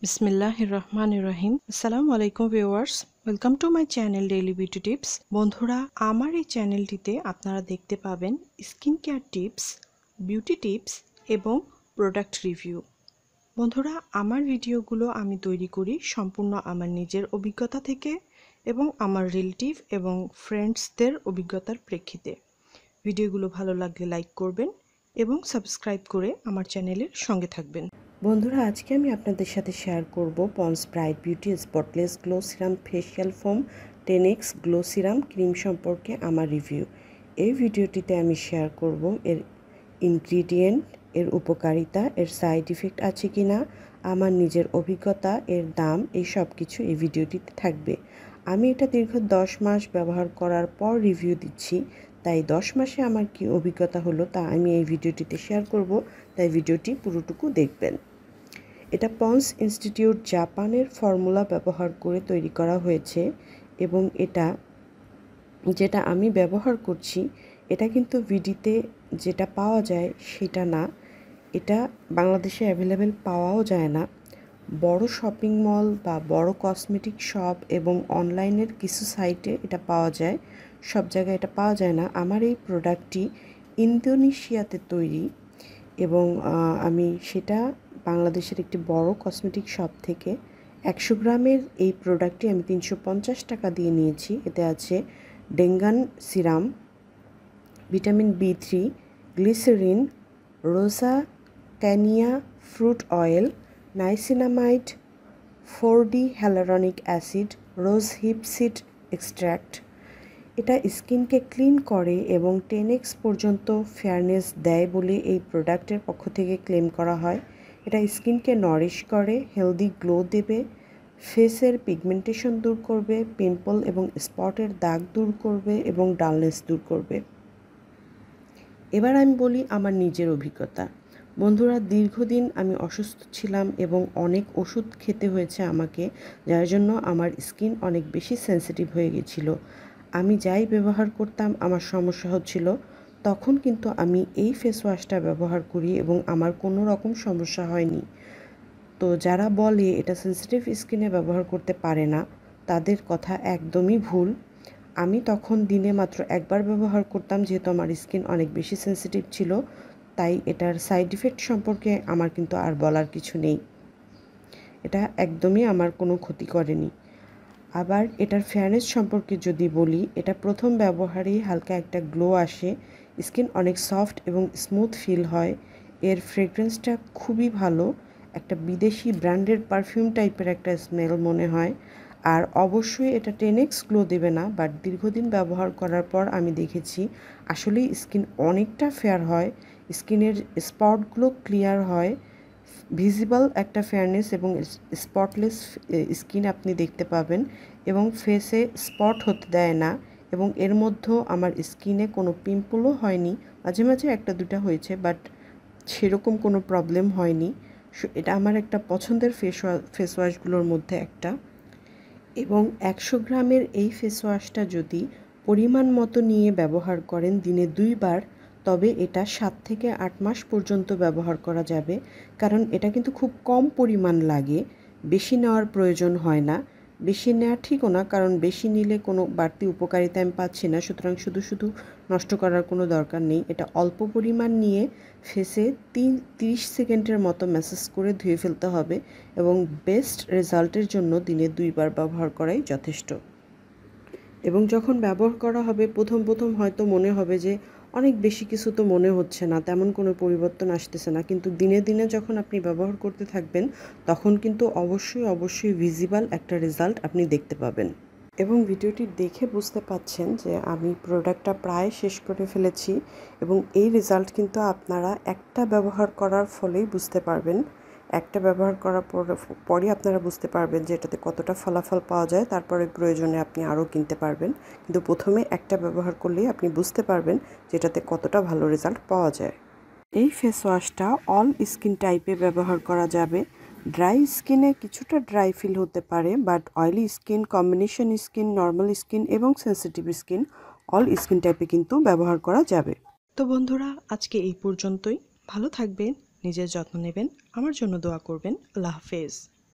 বিসমিল্লাহিররহমানিররহিম। আসসালামু আলাইকুম viewers, welcome to my channel daily beauty tips. বন্ধুরা, আমার এই চ্যানেলটিতে আপনারা দেখতে পাবেন skin care tips, beauty tips এবং প্রোডাক্ট রিভিউ। বন্ধুরা, আমার ভিডিওগুলো আমি তৈরি করি সম্পূর্ণ আমার নিজের অভিজ্ঞতা থেকে এবং আমার রিলেটিভ এবং ফ্রেন্ডসদের অভিজ্ঞতার প্রেক্ষিতে। ভিডিওগুলো ভালো লাগলে লাইক করবেন এবং সাবস্ক্রাইব করে আমার চ্যানেলের সঙ্গে থাকবেন। বন্ধুরা, আজকে আমি আপনাদের সাথে শেয়ার করব ponds bright beauty spotless glow serum facial foam 10x glow serum cream সম্পর্কে আমার রিভিউ। এই ভিডিওটিতে আমি শেয়ার করব এর ইনগ্রিডিয়েন্ট, এর উপকারিতা, এর সাইড ইফেক্ট আছে কি না, আমার নিজের অভিজ্ঞতা, এর দাম, এই সব কিছু এই ভিডিওটিতে থাকবে। আমি এটা দীর্ঘ 10 মাস ব্যবহার করার পর রিভিউ দিচ্ছি, তাই 10 মাসে আমার কি অভিজ্ঞতা হলো তা আমি এই ভিডিওটিতে শেয়ার করব, তাই ভিডিওটি পুরোটুকু দেখবেন। এটা পন্ডস ইনস্টিটিউট জাপানের ফর্মুলা ব্যবহার করে তৈরি করা হয়েছে এবং এটা যেটা আমি ব্যবহার করছি এটা কিন্তু ভিডিতে যেটা পাওয়া যায় সেটা না, এটা বাংলাদেশে অ্যাভেলেবেল পাওয়াও যায় না। বড় শপিং মল বা বড় কসমেটিক শপ এবং অনলাইনের কিছু সাইটে এটা পাওয়া যায়, সব জায়গায় এটা পাওয়া যায় না। আমার এই প্রোডাক্টটি ইন্দোনেশিয়াতে তৈরি এবং আমি সেটা বাংলাদেশের একটি বড় কসমেটিক শপ থেকে 100 গ্রামের এই প্রোডাক্টটি আমি 350 টাকা দিয়ে নিয়েছি। এতে আছে ডেঙ্গান serum, vitamin B3, glycerin, rosa canina fruit oil, niacinamide, 4D hyaluronic acid, rose hip seed extract. এটা স্কিনকে ক্লিন করে এবং 10x পর্যন্ত ফেয়ারনেস দেয় বলে এই প্রোডাক্টের পক্ষ থেকে ক্লেম করা হয়। এটা স্কিনকে নরিশ করে, হেলদি গ্লো দেবে, ফেসের পিগমেন্টেশন দূর করবে, পিম্পল এবং স্পটের দাগ দূর করবে এবং ডালনেস দূর করবে। এবার আমি বলি আমার নিজের অভিজ্ঞতা। বন্ধুরা, দীর্ঘদিন আমি অসুস্থ ছিলাম এবং অনেক ওষুধ খেতে হয়েছে আমাকে, যার জন্য আমার স্কিন অনেক বেশি সেন্সিটিভ হয়ে গেছিল। আমি যাই ব্যবহার করতাম আমার সমস্যা হচ্ছিল, তখন কিন্তু আমি এই ফেস ওয়াশটা ব্যবহার করি এবং আমার কোনো রকম সমস্যা হয়নি। তো যারা বলে এটা সেন্সিটিভ স্কিনে ব্যবহার করতে পারে না, তাদের কথা একদমই ভুল। আমি তখন দিনে মাত্র একবার ব্যবহার করতাম, যেহেতু আমার স্কিন অনেক বেশি সেন্সিটিভ ছিল, তাই এটার সাইড ইফেক্ট সম্পর্কে আমার কিন্তু আর বলার কিছু নেই। এটা একদমই আমার কোনো ক্ষতি করেনি। আবার এটার ফেয়ারনেস সম্পর্কে যদি বলি, এটা প্রথম ব্যবহারেই হালকা একটা গ্লো আসে, স্কিন অনেক সফট এবং স্মুথ ফিল হয়। এর ফ্রেগরেন্সটা খুবই ভালো, একটা বিদেশি ব্র্যান্ডের পারফিউম টাইপের একটা স্মেল মনে হয়। আর অবশ্যই এটা 10x গ্লো দেবে না, বাট দীর্ঘদিন ব্যবহার করার পর আমি দেখেছি আসলেই স্কিন অনেকটা ফেয়ার হয়, স্কিনের স্পটগুলো ক্লিয়ার হয়, ভিজিবল একটা ফেয়ারনেস এবং স্পটলেস স্কিন আপনি দেখতে পাবেন এবং ফেসে স্পট হতে দেয় না। এবং এর মধ্যেও আমার স্কিনে কোনো পিম্পলও হয়নি, মাঝে মাঝে একটা দুটা হয়েছে, বাট সেরকম কোনো প্রবলেম হয়নি। এটা আমার একটা পছন্দের ফেস ওয়াশগুলোর মধ্যে একটা। এবং 100 গ্রামের এই ফেস ওয়াশটা যদি পরিমাণ মতো নিয়ে ব্যবহার করেন দিনে 2 বার, তবে এটা 7 থেকে 8 মাস পর্যন্ত ব্যবহার করা যাবে। কারণ এটা কিন্তু খুব কম পরিমাণ লাগে, বেশি নেওয়ার প্রয়োজন হয় না। বেশি নেওয়া ঠিকও না, কারণ বেশি নিলে কোনো বাড়তি উপকারিতা আমি পাচ্ছি না, সুতরাং শুধু শুধু নষ্ট করার কোনো দরকার নেই। এটা অল্প পরিমাণ নিয়ে ফেসে 30 সেকেন্ডের মতো ম্যাসাজ করে ধুয়ে ফেলতে হবে এবং বেস্ট রেজাল্টের জন্য দিনে 2 বার ব্যবহার করাই যথেষ্ট। এবং যখন ব্যবহার করা হবে প্রথম হয়তো মনে হবে যে অনেক বেশি কিছু তো মনে হচ্ছে না, তেমন কোনো পরিবর্তন আসতেছে না, কিন্তু দিনে দিনে যখন আপনি ব্যবহার করতে থাকবেন তখন কিন্তু অবশ্যই ভিজিবল একটা রেজাল্ট আপনি দেখতে পাবেন। এবং ভিডিওটি দেখে বুঝতে পাচ্ছেন যে আমি প্রোডাক্টটা প্রায় শেষ করে ফেলেছি এবং এই রেজাল্ট কিন্তু আপনারা একটা ব্যবহার করার ফলেই বুঝতে পারবেন। একটা ব্যবহার করার পরই আপনারা বুঝতে পারবেন যে এটাতে কতটা ফলাফল পাওয়া যায়, তারপরে প্রয়োজনে আপনি আরও কিনতে পারবেন, কিন্তু প্রথমে একটা ব্যবহার করলেই আপনি বুঝতে পারবেন যে এটাতে কতটা ভালো রেজাল্ট পাওয়া যায়। এই ফেস ওয়াশটা অল স্কিন টাইপে ব্যবহার করা যাবে। ড্রাই স্কিনে কিছুটা ড্রাই ফিল হতে পারে, but oily skin, combination skin, normal skin এবং সেন্সিটিভ স্কিন, অল স্কিন টাইপে কিন্তু ব্যবহার করা যাবে। তো বন্ধুরা, আজকে এই পর্যন্তই। ভালো থাকবেন, নিজের যত্ন নেবেন, আমার জন্য দোয়া করবেন। আল্লাহ হাফেজ।